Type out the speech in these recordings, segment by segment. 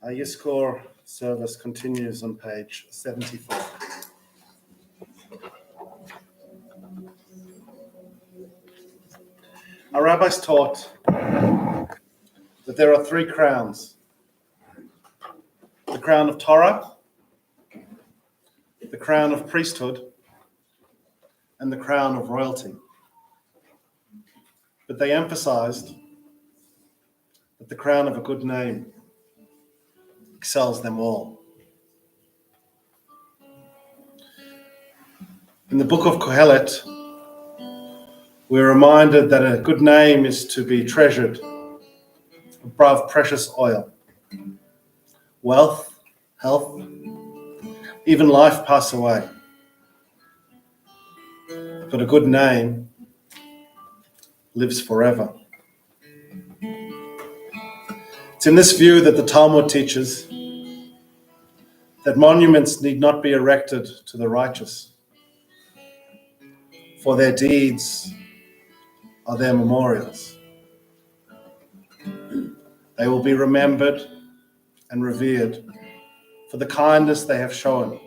Our Yiskor service continues on page 74. Our rabbis taught that there are three crowns: the crown of Torah, the crown of priesthood, and the crown of royalty. But they emphasized that the crown of a good name excels them all. In the book of Kohelet, we're reminded that a good name is to be treasured above precious oil. Wealth, health, even life pass away. But a good name lives forever. It's in this view that the Talmud teaches that monuments need not be erected to the righteous, for their deeds are their memorials. They will be remembered and revered for the kindness they have shown,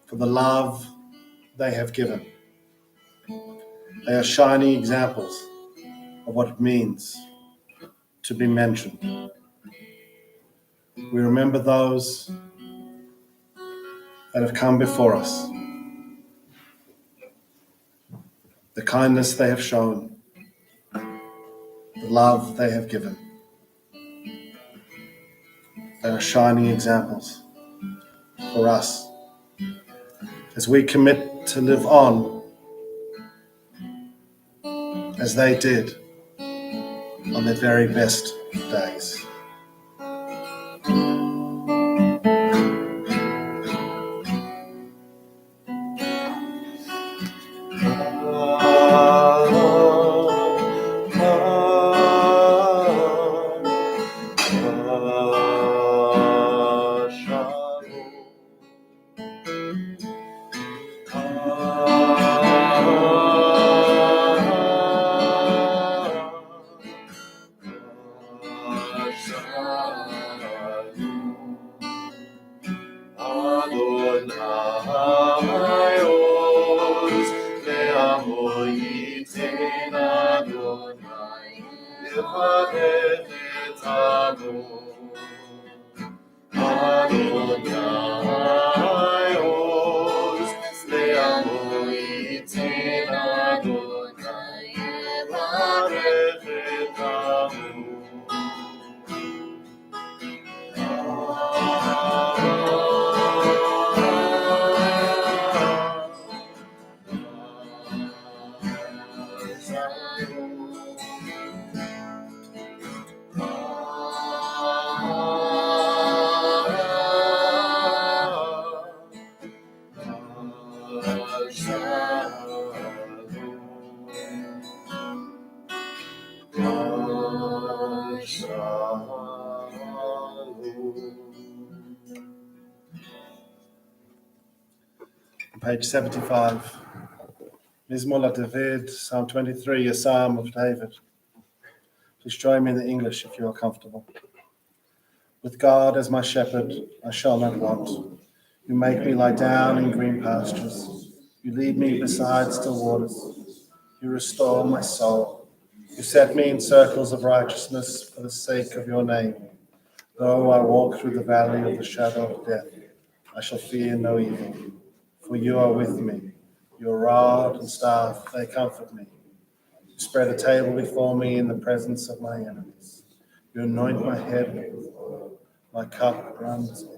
for the love they have given. They are shining examples of what it means to be mentioned. We remember those that have come before us, the kindness they have shown, the love they have given. They are shining examples for us as we commit to live on as they did on their very best days. Page 75. Mizmor David, Psalm 23, a psalm of David. Please join me in the English if you are comfortable. With God as my shepherd, I shall not want. You make me lie down in green pastures. You lead me beside still waters. You restore my soul. You set me in circles of righteousness for the sake of your name. Though I walk through the valley of the shadow of death, I shall fear no evil, for you are with me. Your rod and staff, they comfort me. You spread a table before me in the presence of my enemies. You anoint my head with oil. My cup runs over.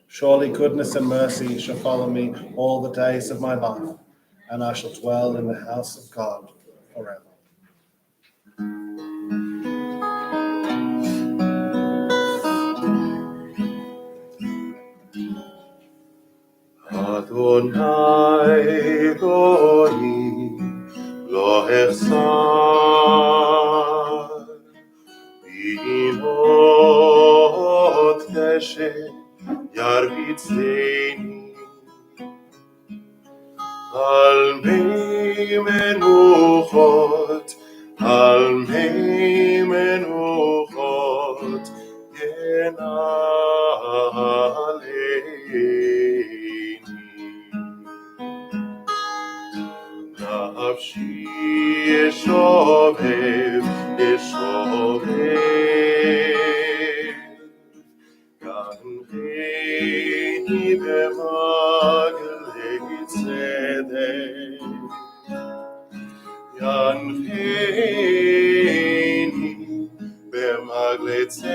Surely goodness and mercy shall follow me all the days of my life, and I shall dwell in the house of God forever. Adonai Roi lo echsar B'imot chesed yarbitzeni Al mei menuchot yenaleni Nafshi yeshovev Gancheni b'maglei tzedek Gancheni b'maglei tzedek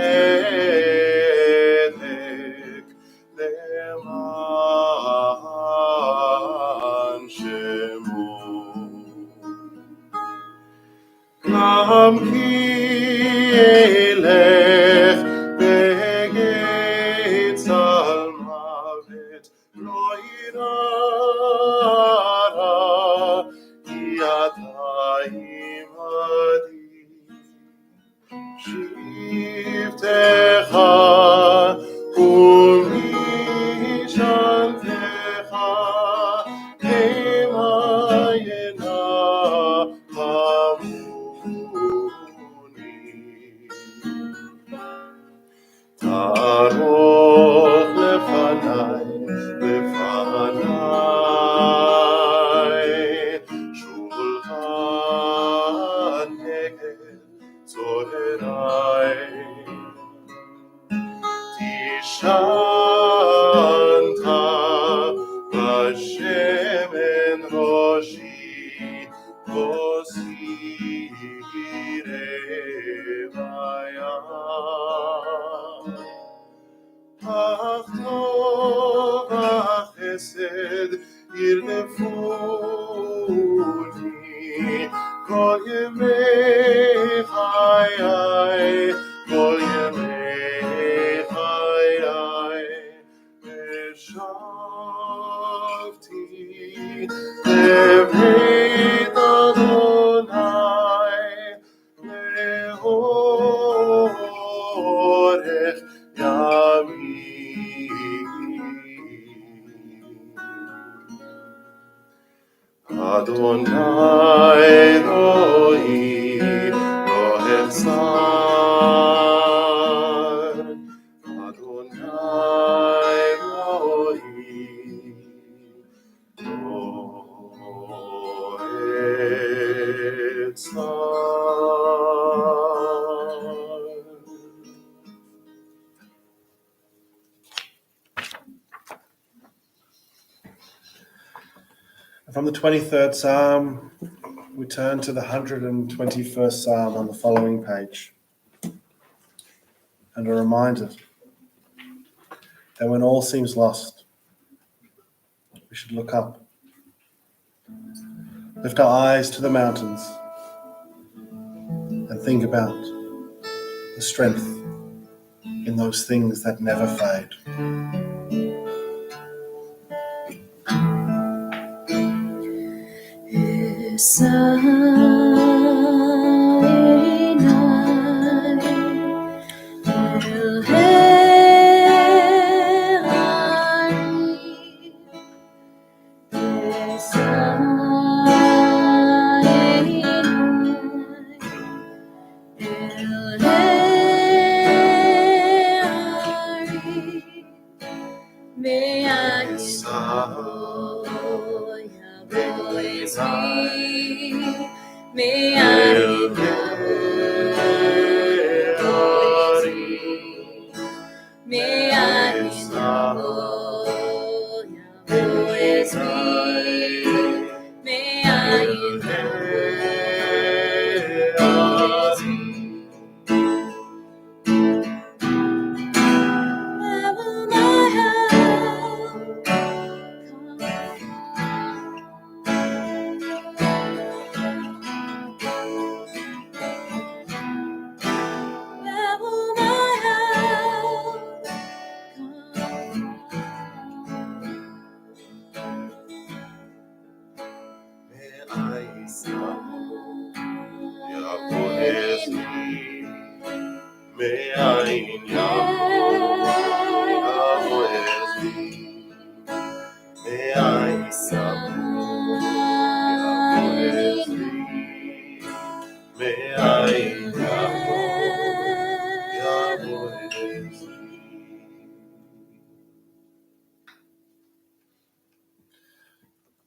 Leman shemo Kam ki elech begeit al mavet lo irara ki ata imadi shivtecha umishantecha emayena Taroch lefanai, shulchan neged zorerai. Tishanta Hashem en roshi kosirevaya. Ach tov chesed yirnefuni kol yemei chayai kol yemei chayai Veshavti lebeit Adonai leorech Adonai Roi lo echsar Adonai Roi lo echsar From the 23rd Psalm, we turn to the 121st Psalm on the following page. And are reminded that when all seems lost, we should look up. Lift our eyes to the mountains and think about the strength in those things that never fade.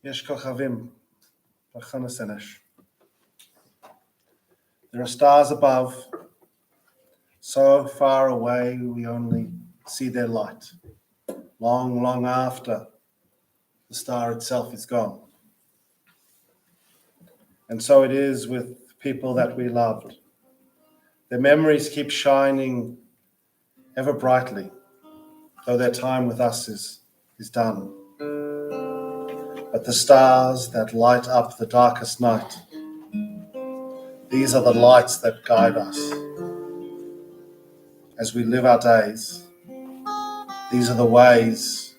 Yesh kochavim b'chanas enesh. There are stars above, so far away we only see their light, long, long after the star itself is gone. And so it is with people that we loved. Their memories keep shining ever brightly, though their time with us is done. But the stars that light up the darkest night, these are the lights that guide us. As we live our days, these are the ways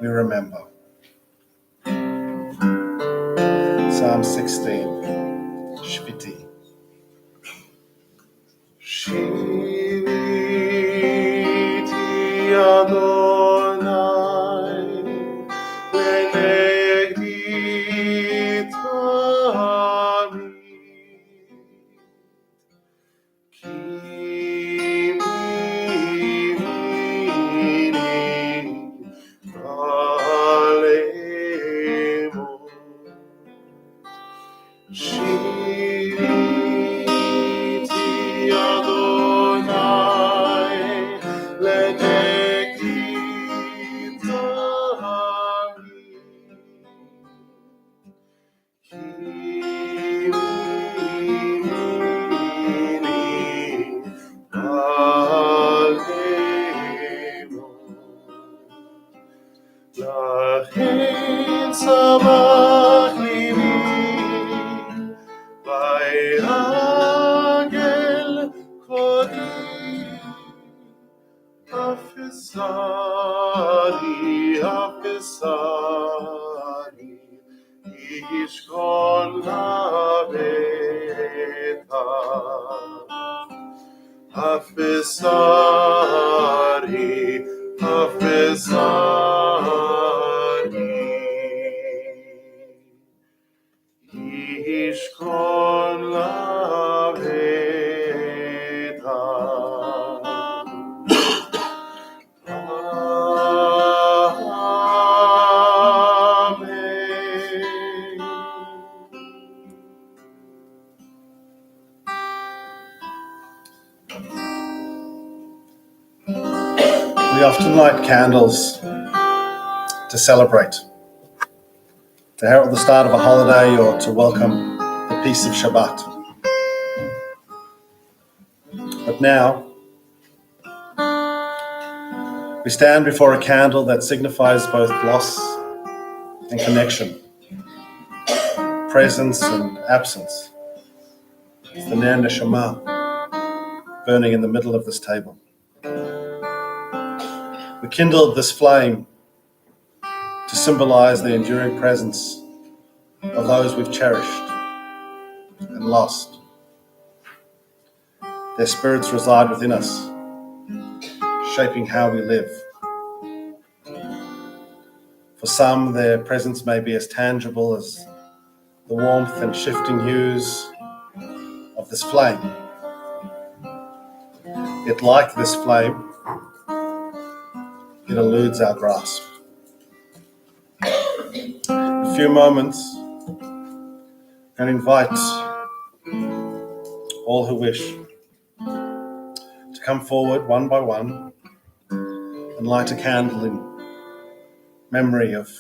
we remember. Psalm 16, Shviti. Shiviti Adonai lenegdi tamid ki mimini alemo Shiviti Adonai lenegdi tamid ki mimini alemo Lachem samach libi Vayragel kodi hafizani Yiskor laveta hafizani Yiskor laveta We often light candles to celebrate, to herald the start of a holiday or to welcome the peace of Shabbat. But now, we stand before a candle that signifies both loss and connection, presence and absence. It's the Ner Neshama burning in the middle of this table. We kindled this flame to symbolize the enduring presence of those we've cherished and lost. Their spirits reside within us, shaping how we live. For some, their presence may be as tangible as the warmth and shifting hues of this flame. Yet like this flame, it eludes our grasp. In a few moments, I invite all who wish to come forward one by one and light a candle in memory of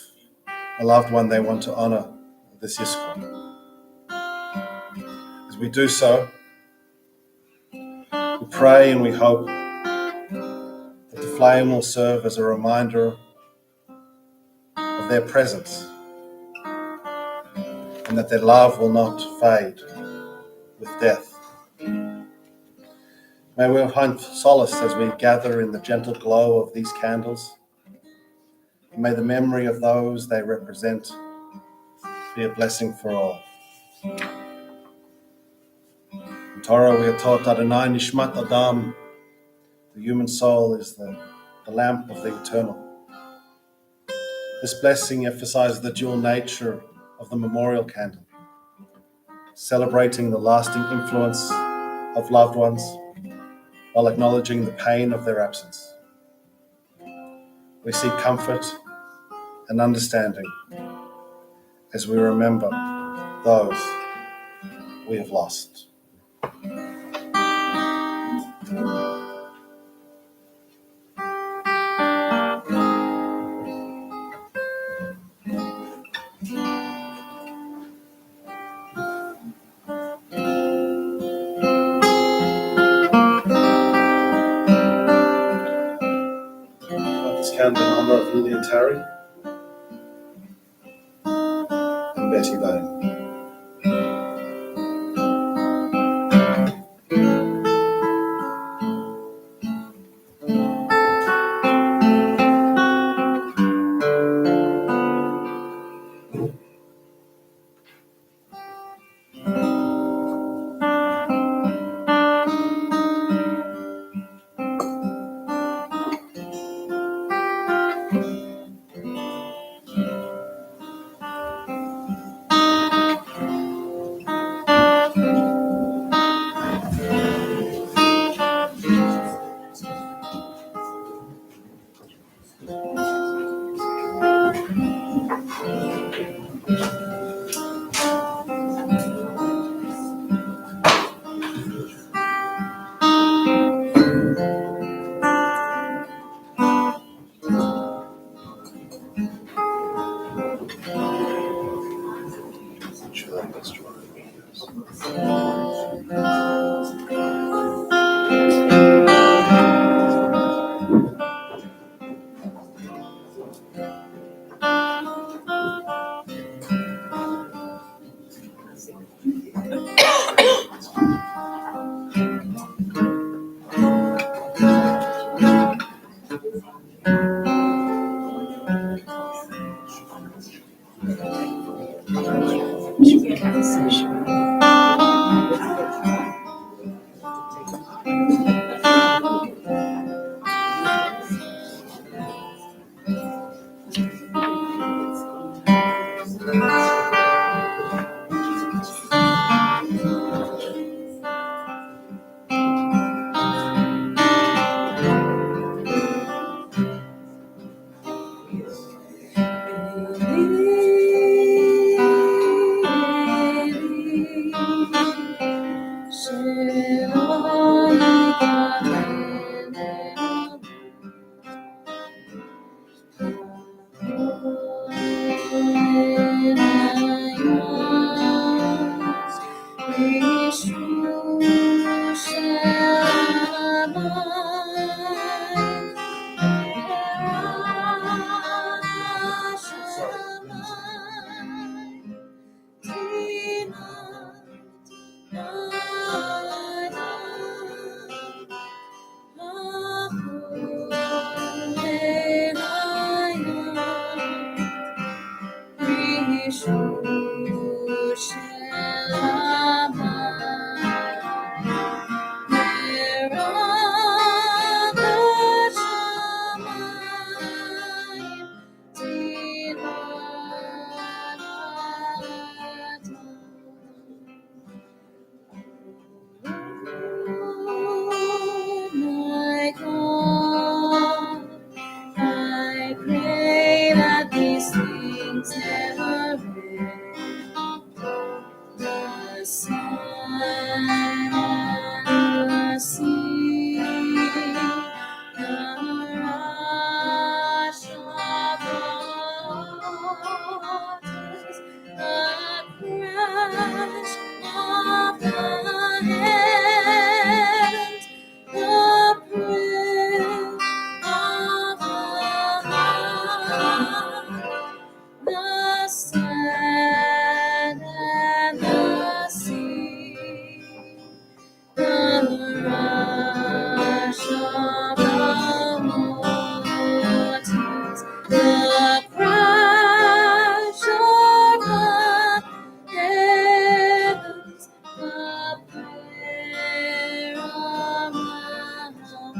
a loved one they want to honor this Yiskor. As we do so, we pray and we hope that the flame will serve as a reminder of their presence and that their love will not fade with death. May we find solace as we gather in the gentle glow of these candles. And may the memory of those they represent be a blessing for all. In Torah we are taught Adonai Nishmat Adam, the human soul is the lamp of the eternal. This blessing emphasizes the dual nature of the memorial candle, celebrating the lasting influence of loved ones while acknowledging the pain of their absence. We seek comfort and understanding as we remember those we have lost. This candle in honor of Lillian Terry and Betty Lane. I pray that these things never end. The sun and the sea, the rush of the waters, the crash of the heavens, the prayer of the heart, the sand and the sea, the rush of the waters, the crash of the heavens, the prayer of the heart.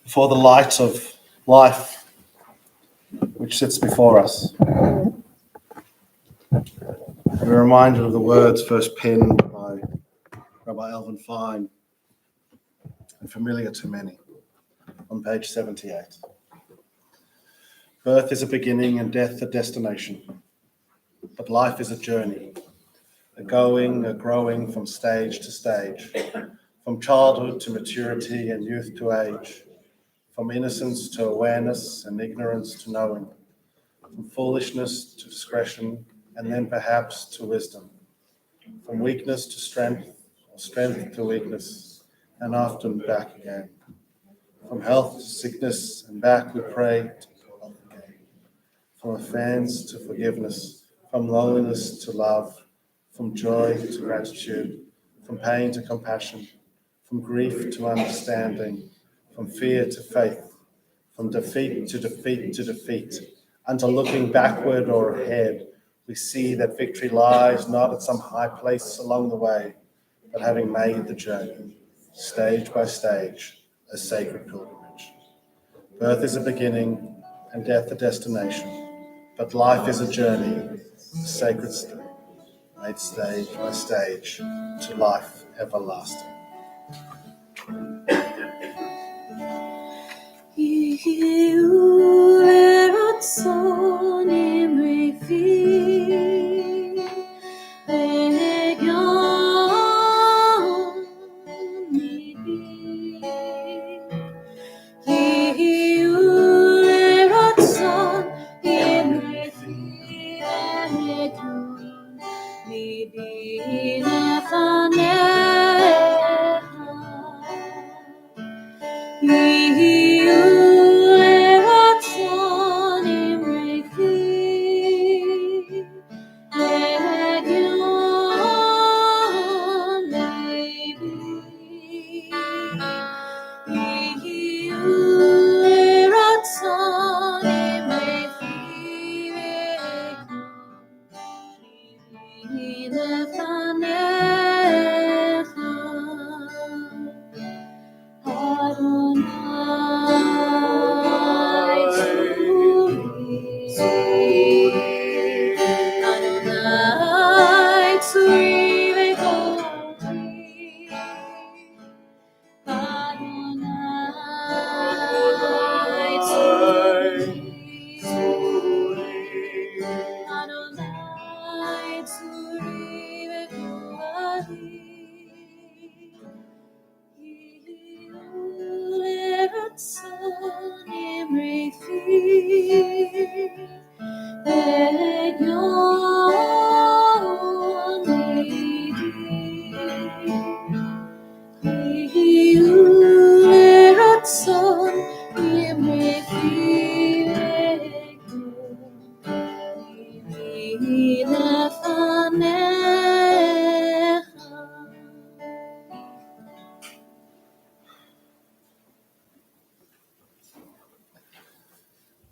For the light of life which sits before us. We're reminded of the words first penned by Rabbi Alvin Fine and familiar to many on page 78. Birth is a beginning and death a destination, but life is a journey, a going, a growing from stage to stage, from childhood to maturity and youth to age, from innocence to awareness and ignorance to knowing, from foolishness to discretion and then perhaps to wisdom, from weakness to strength or strength to weakness and often back again, from health to sickness and back we pray to health again, from offense to forgiveness, from loneliness to love, from joy to gratitude, from pain to compassion, from grief to understanding, from fear to faith, from defeat to defeat to defeat, until looking backward or ahead, we see that victory lies not at some high place along the way, but having made the journey, stage by stage, a sacred pilgrimage. Birth is a beginning and death a destination, but life is a journey, a sacred step, made stage by stage to life everlasting.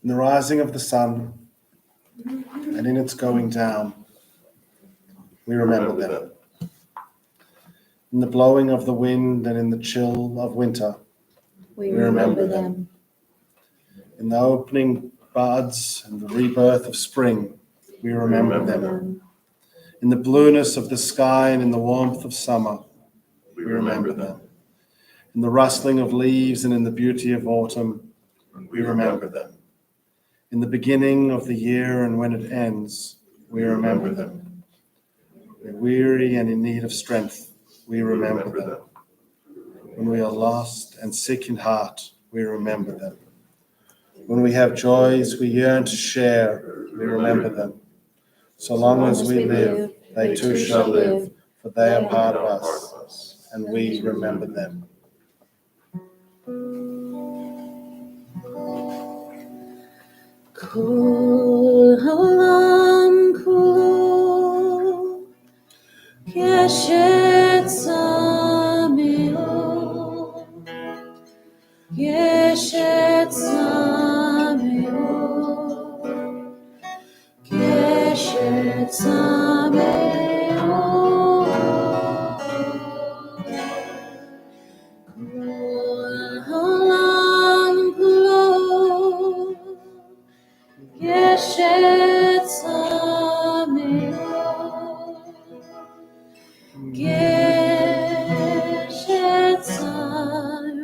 In the rising of the sun and in its going down, we remember them. In the blowing of the wind and in the chill of winter, We remember remember them. them. In the opening buds and the rebirth of spring, we remember them. In the blueness of the sky and in the warmth of summer, we remember them. In the rustling of leaves and in the beauty of autumn, we remember them. In the beginning of the year and when it ends, we remember them. When we're weary and in need of strength, we remember them. When we are lost and sick in heart, we remember them. When we have joys we yearn to share, we remember them. So long as we live, they too shall live, for they are part of us, and we remember them. Kol haolam kulo keshet sameot, keshet sameot, keshet sameot. Kol haolam kulo keshet sameot, keshet sameot.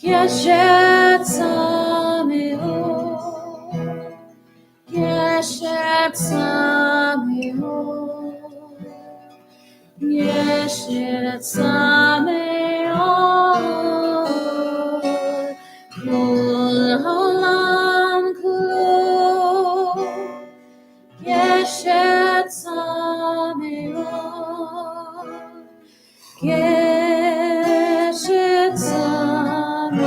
Keshet sameot, keshet sameot, keshet sameot. Kol haolam kulo keshet sameot, keshet sameot.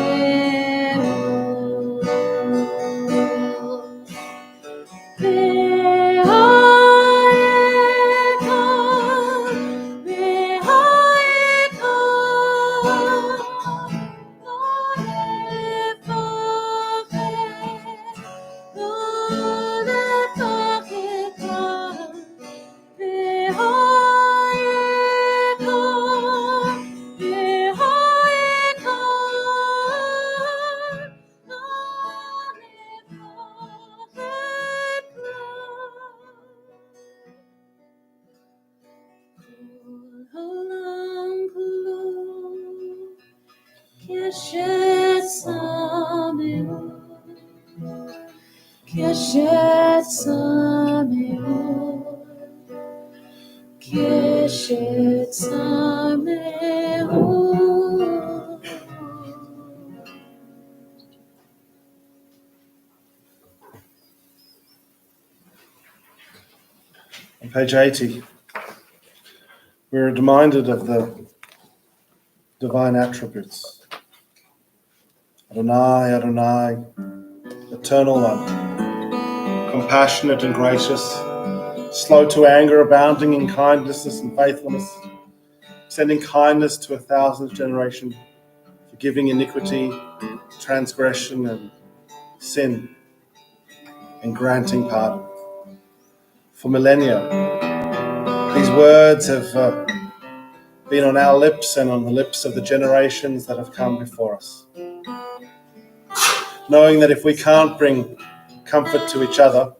Keshet sameot, keshet sameot, On page 80, we're reminded of the divine attributes. Adonai, Adonai, Eternal One, compassionate and gracious, slow to anger, abounding in kindness and faithfulness, sending kindness to 1,000th generation, forgiving iniquity, transgression, and sin, and granting pardon. For millennia, these words have been on our lips and on the lips of the generations that have come before us. Knowing that if we can't bring comfort to each other,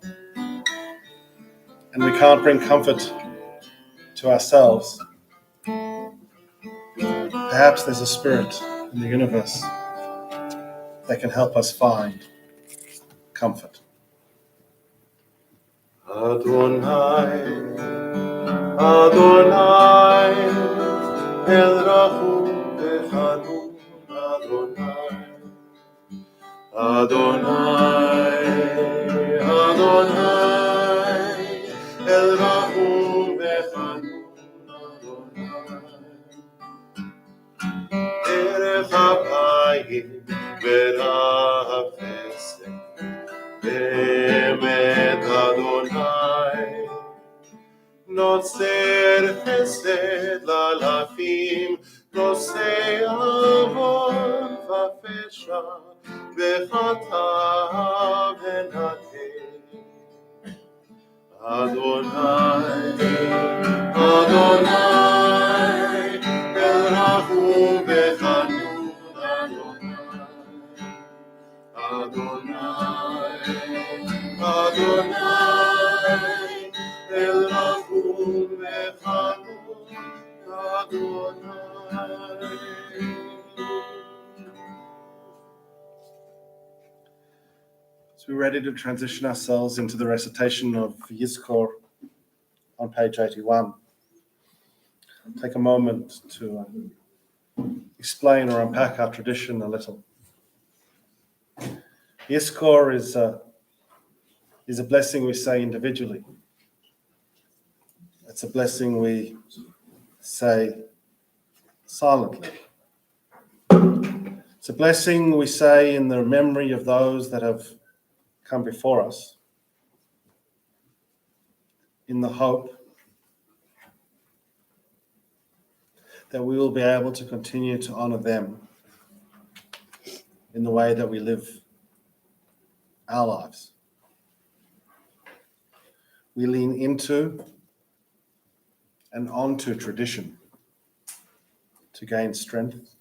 and we can't bring comfort to ourselves, perhaps there's a spirit in the universe that can help us find comfort. Adonai, Adonai, El Rahum Vechanun, Adonai, Adonai, Adonai, El Rahum Vechanun, Adonai, Erech Apayim Verachesed, Be'emet Adonai, נוצר חסד לאלפים, נושא עוון ופשע, וחטא ונקה. אדוני, אדוני, אל רחום וחנון, אדוני, אדוני, אל רחום וחנון, אדוני. So we're ready to transition ourselves into the recitation of Yiskor on page 81. Take a moment to explain or unpack our tradition a little. Yiskor is a blessing we say individually. It's a blessing we say silently. It's a blessing we say in the memory of those that have come before us, in the hope that we will be able to continue to honor them in the way that we live our lives. We lean into and onto tradition to gain strength,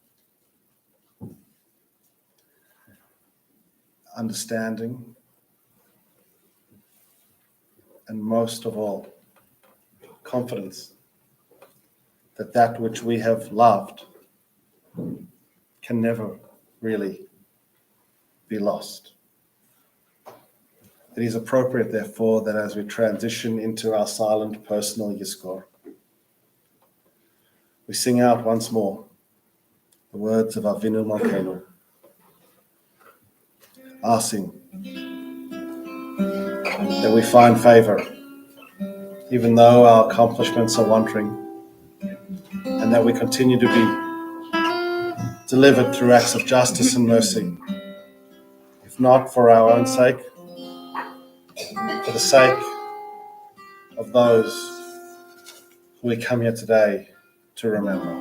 understanding, and most of all, confidence that that which we have loved can never really be lost. It is appropriate, therefore, that as we transition into our silent personal Yiskor, we sing out once more the words of Avinu Malkeinu, asking that we find favor, even though our accomplishments are wandering, and that we continue to be delivered through acts of justice and mercy, if not for our own sake, for the sake of those who we come here today to remember.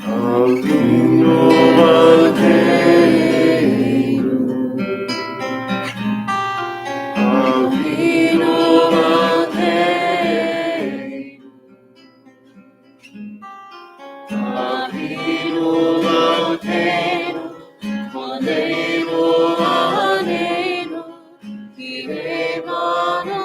Avinu Malkeinu, Avinu Malkeinu, Avinu Malkeinu, Modeinu Alenu, Ki Emanu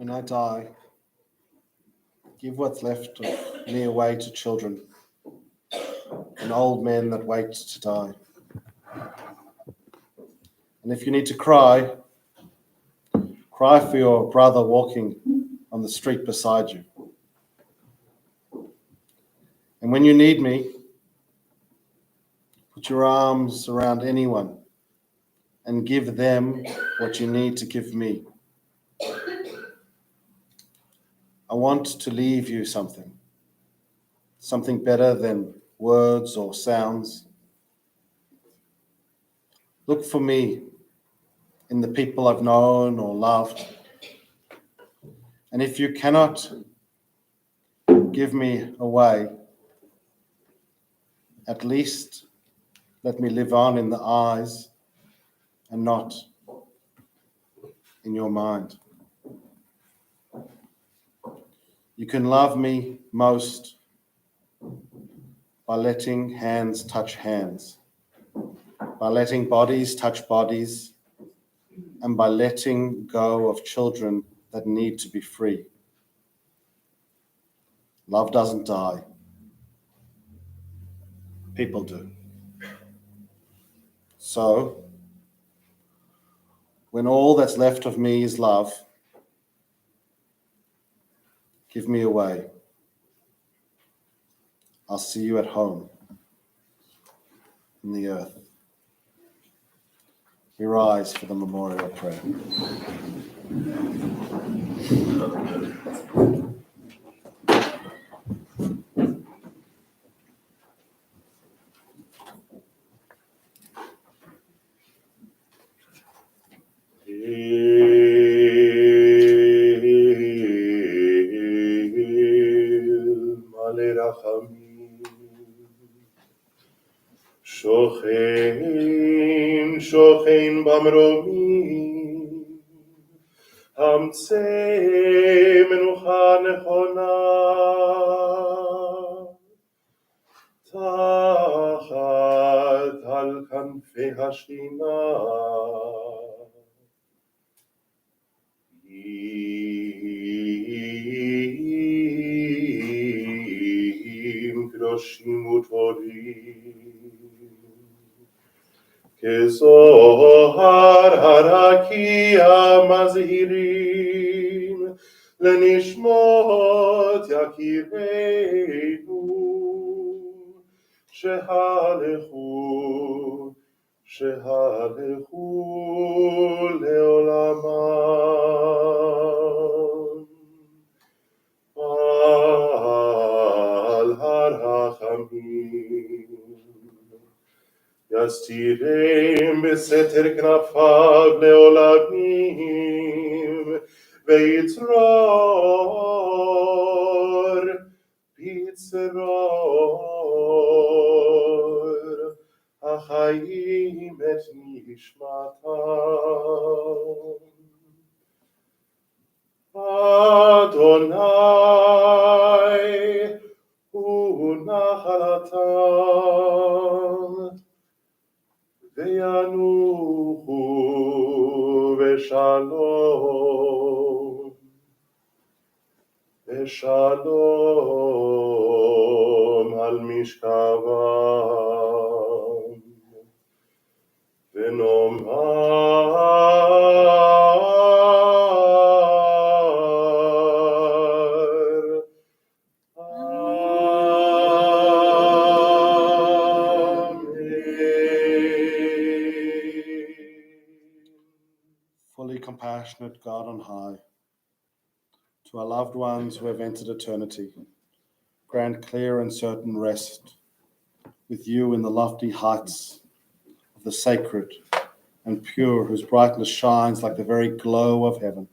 When I die, give what's left of me away to children and old men that wait to die. And if you need to cry, cry for your brother walking on the street beside you. And when you need me, put your arms around anyone and give them what you need to give me. I want to leave you something better than words or sounds. Look for me in the people I've known or loved. And if you cannot give me away, at least let me live on in the eyes and not in your mind. You can love me most by letting hands touch hands, by letting bodies touch bodies, and by letting go of children that need to be free. Love doesn't die. People do. So, when all that's left of me is love, give me away. I'll see you at home in the earth. We rise for the memorial prayer. שוכן במרומים, המצא מנוחה נכונה, תחת על כנפי השכינה, עם קדושים וטהורים. כזוהר הרקיע מזהירים לנשמות יקירינו שהלכו לעולמם על הרחמים יסתירם בסתר כנפיו לעולמים ויצרור בצרור החיים את נשמתם. אדוני הוא נחלתם וינוחו בשלום, בשלום על משכבם, ונאמר Fully compassionate God on high, to our loved ones who have entered eternity, grant clear and certain rest with you in the lofty heights of the sacred and pure, whose brightness shines like the very glow of heaven.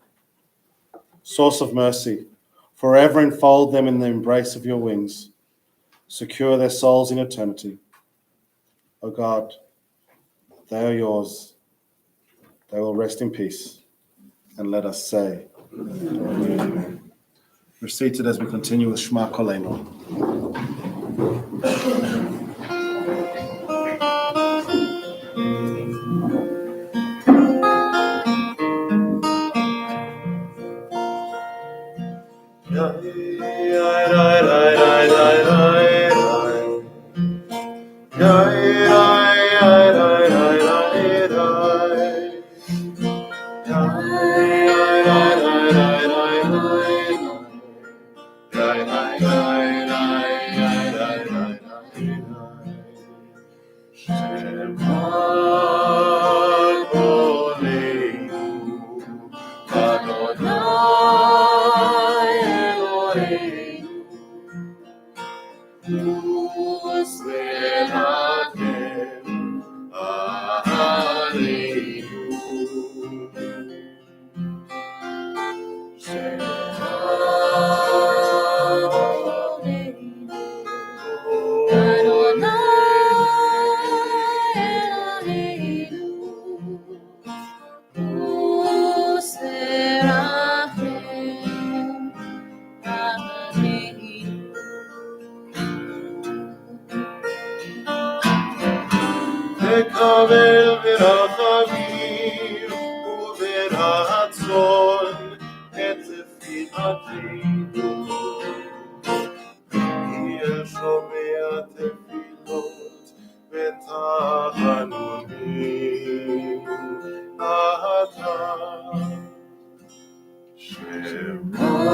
Source of mercy, forever enfold them in the embrace of your wings. Secure their souls in eternity. O God, they are yours. They will rest in peace. And let us say, Amen. We're seated as we continue with Shema Kolenu. וקבל ברחמים וברצון את תפילתנו. כי אל שומע תפילות ותחנונים אתה. שמע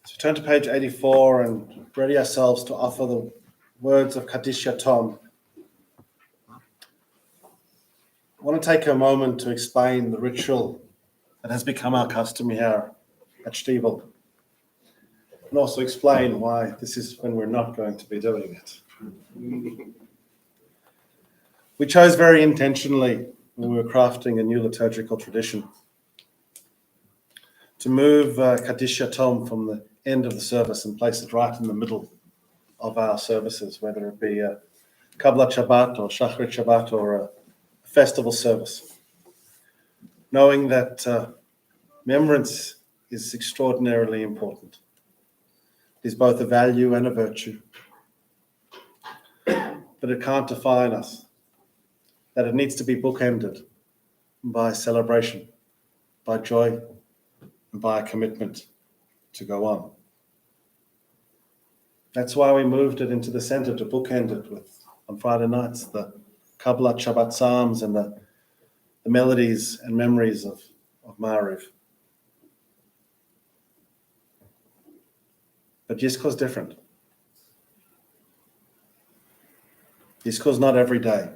So turn to page 84 and ready ourselves to offer the words of Kaddish Yatom. I want to take a moment to explain the ritual that has become our custom here at Shtiebel, and also explain why this is when we're not going to be doing it. We chose very intentionally, when we were crafting a new liturgical tradition, to move Kaddish Yatom from the end of the service and place it right in the middle of our services, whether it be a Kabbalat Shabbat or Shachrit Shabbat or a festival service, knowing that remembrance is extraordinarily important. It is both a value and a virtue, but it can't define us, that it needs to be bookended by celebration, by joy, and by a commitment to go on. That's why we moved it into the center to bookend it with, on Friday nights, the Kabbalat Shabbat Psalms and the melodies and memories of Ma'ariv. But Yiskor is different. Yiskor is not every day.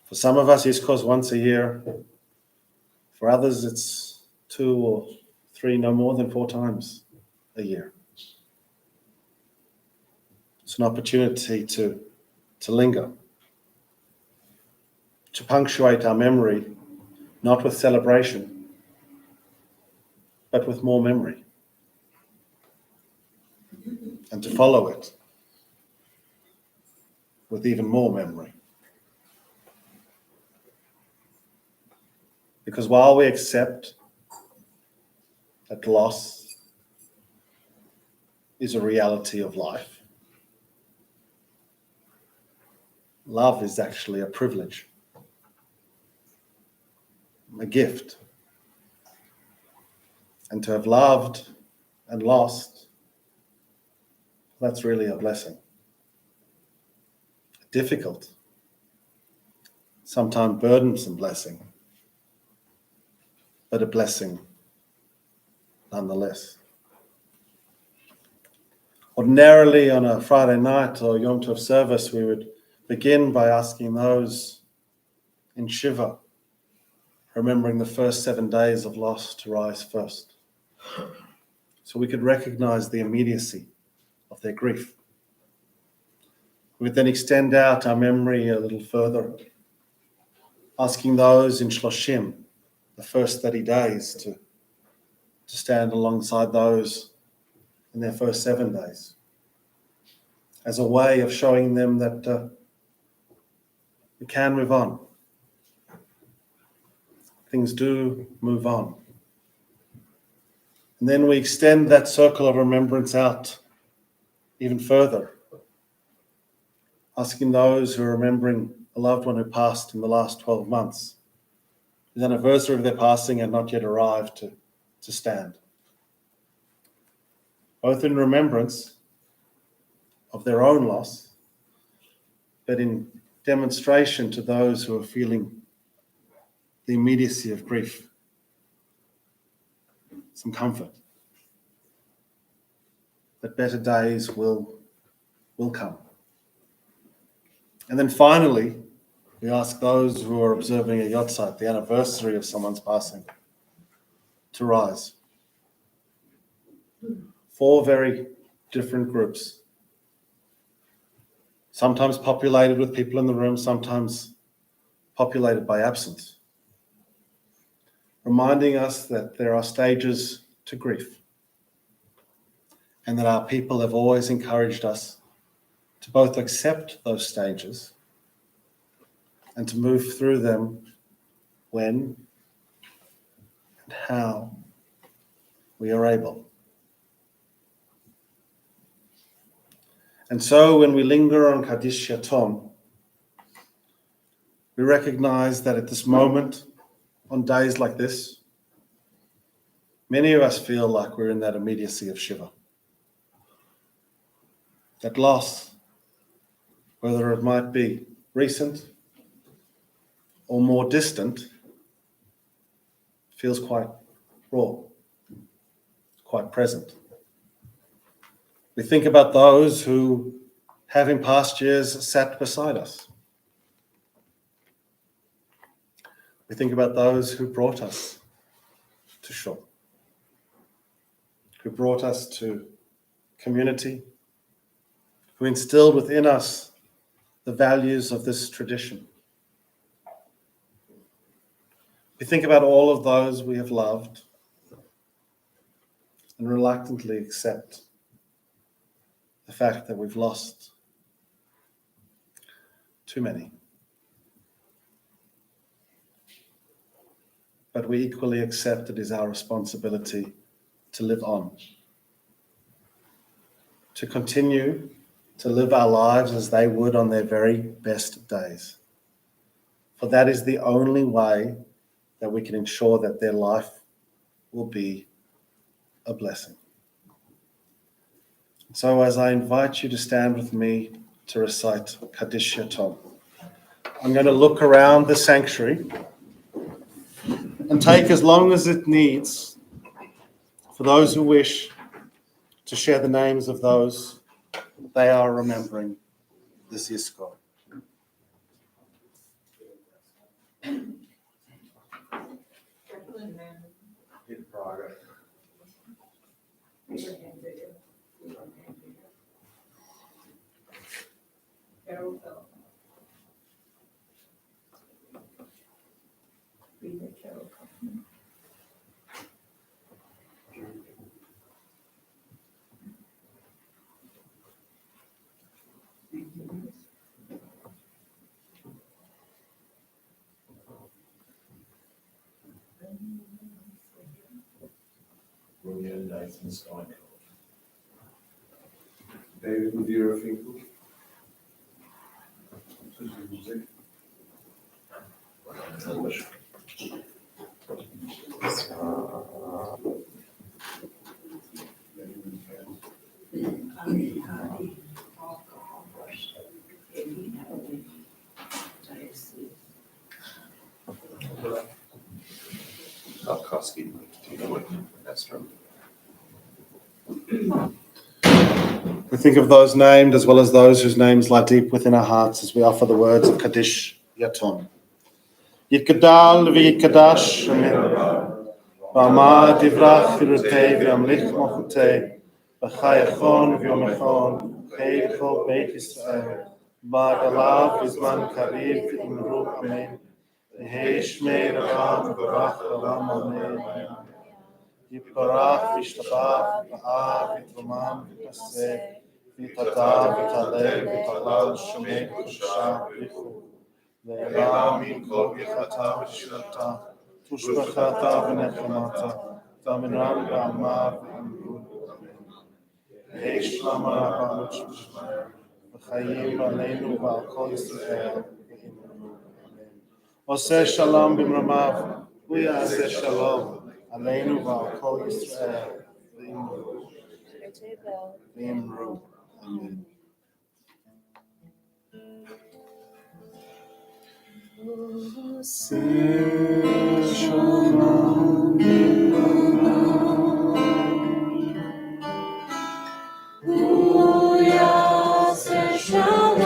For some of us, Yiskor is once a year. For others, it's 2 or 3, no more than 4 times a year. It's an opportunity to linger, to punctuate our memory, not with celebration, but with more memory, and to follow it with even more memory. Because while we accept that loss is a reality of life, love is actually a privilege, a gift. And to have loved and lost, that's really a blessing. A difficult, sometimes burdensome blessing, but a blessing nonetheless. Ordinarily, on a Friday night or Yom Tov service, we would begin by asking those in Shiva, remembering the first 7 days of loss, to rise first, so we could recognize the immediacy of their grief. We would then extend out our memory a little further, asking those in Shloshim, the first 30 days, to stand alongside those in their first 7 days, as a way of showing them that we can move on. Things do move on. And then we extend that circle of remembrance out even further, asking those who are remembering a loved one who passed in the last 12 months, whose anniversary of their passing had not yet arrived, to stand, both in remembrance of their own loss, but in demonstration to those who are feeling the immediacy of grief, some comfort that better days will come. And then finally, we ask those who are observing a yahrzeit, the anniversary of someone's passing, to rise. 4 very different groups, sometimes populated with people in the room, sometimes populated by absence, reminding us that there are stages to grief, and that our people have always encouraged us to both accept those stages and to move through them when and how we are able. And so when we linger on Kaddish Yatom, we recognize that at this moment, on days like this, many of us feel like we're in that immediacy of Shiva. That loss, whether it might be recent or more distant, feels quite raw, quite present. We think about those who have in past years sat beside us. We think about those who brought us to Shul, who brought us to community, who instilled within us the values of this tradition. We think about all of those we have loved and reluctantly accept the fact that we've lost too many. But we equally accept it is our responsibility to live on, to continue to live our lives as they would on their very best days. For that is the only way that we can ensure that their life will be a blessing. So as I invite you to stand with me to recite Kaddish Yatom, I'm going to look around the sanctuary and take as long as it needs for those who wish to share the names of those they are remembering this Yiskor. night in the sky. David, with your Finkel. Tarkovsky, do you know what that's from? We think of those named as well as those whose names lie deep within our hearts as we offer the words of Kaddish Yaton. Yitgadal v'yitkadash, amen. Ba'ama divrach firutei v'amlich mochutei, b'chayachon v'yomechon, chei v'chol beit Yisrael, ba'galav v'zman kariv v'imru, amen. Yehei shmei Ravam v'barach Ravam, amen. Yitbarach v'yishtabach v'av v'yitramam v'yitnaseh, v'yitadav v'yitalel v'yitalal shemei v'kodshah v'yichu. Ve'elam yinkol v'yichata v'shilata, tushbachata v'nechemata, v'amiram ba'ama v'imru, amen. Yehei shlama rabanu shmishmar, v'chayim b'aleinu v'al kol Yisrael v'imru, amen. Oseh shalom b'mramav, v'yaseh shalom aleinu v'al kol Yisrael v'imru, v'imru, amen. Oseh shalom b'mramav, v'yaseh shalom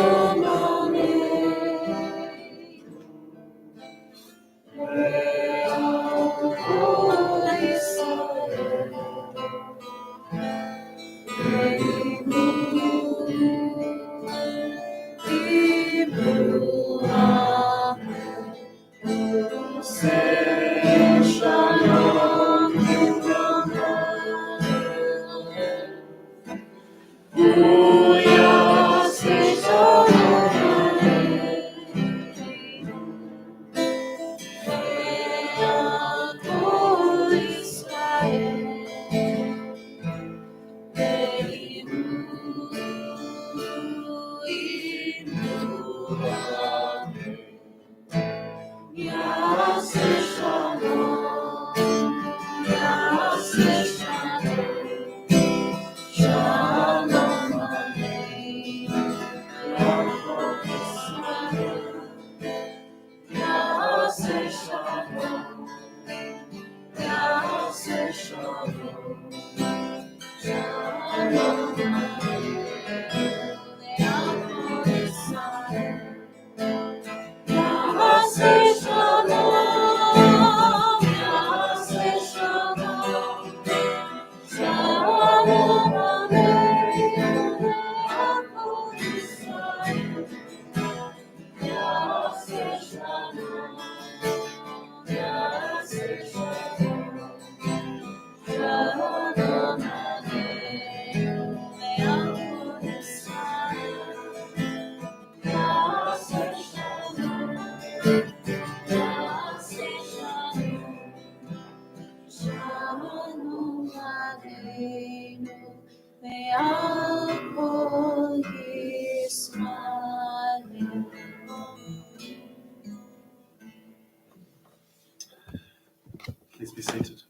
Please be seated.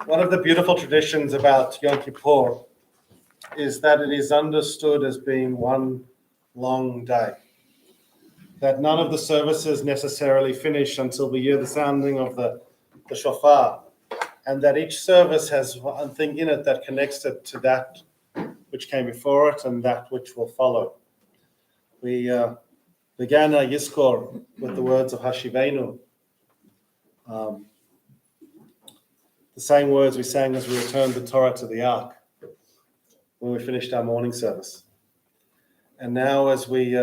One of the beautiful traditions about Yom Kippur is that it is understood as being one long day. That none of the services necessarily finish until we hear the sounding of the shofar, and that each service has one thing in it that connects it to that which came before it and that which will follow. We began our Yiskor with the words of Hashivenu, the same words we sang as we returned the Torah to the Ark when we finished our morning service. And now as we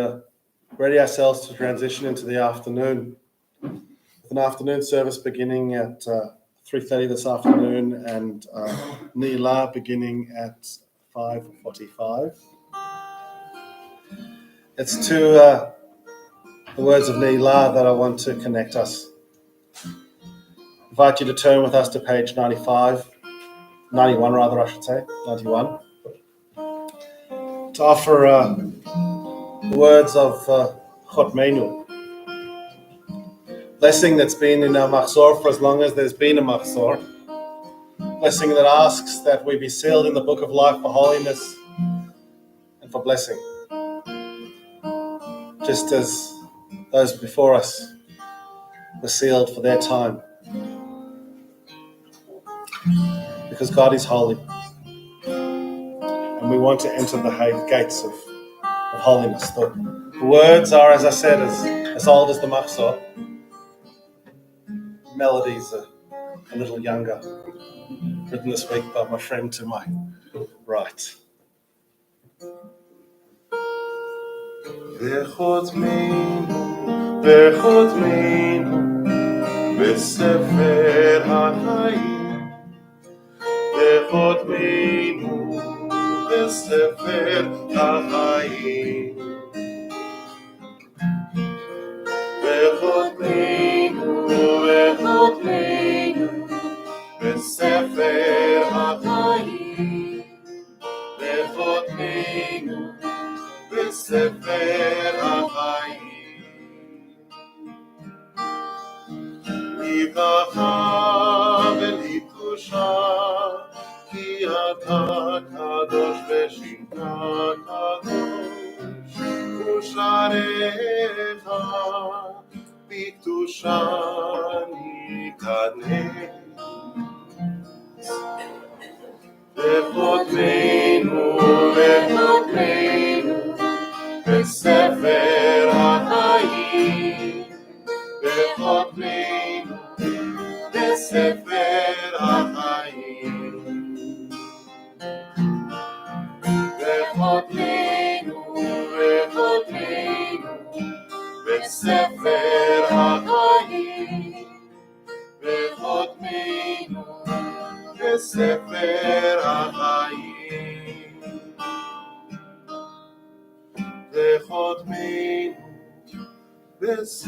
ready ourselves to transition into the afternoon, with an afternoon service beginning at 3:30 this afternoon and Nila beginning at 5:45. It's to the words of Nila that I want to connect us invite you to turn with us to page 91 rather, I should say, 91, to offer the words of Chotmeinu, blessing that's been in our Machzor for as long as there's been a Machzor, blessing that asks that we be sealed in the book of life for holiness and for blessing, just as those before us were sealed for their time, because God is holy and we want to enter the gates of holiness. The words are, as I said, as old as the Machzor. Melodies are a little younger, written this week by my friend to my right. וחותמינו בספר החיים, וחותמינו בספר החיים, וחותמינו בספר החיים, וחותמינו בספר החיים. לברכה ולקדושה, כי אתה קדוש ושמך קדוש, ושעריך בקדושה ניכנס. וחותמינו בספר החיים, וחותמינו בספר החיים, וחותמינו בספר החיים, וחותמינו בספר החיים, וחותמינו בספר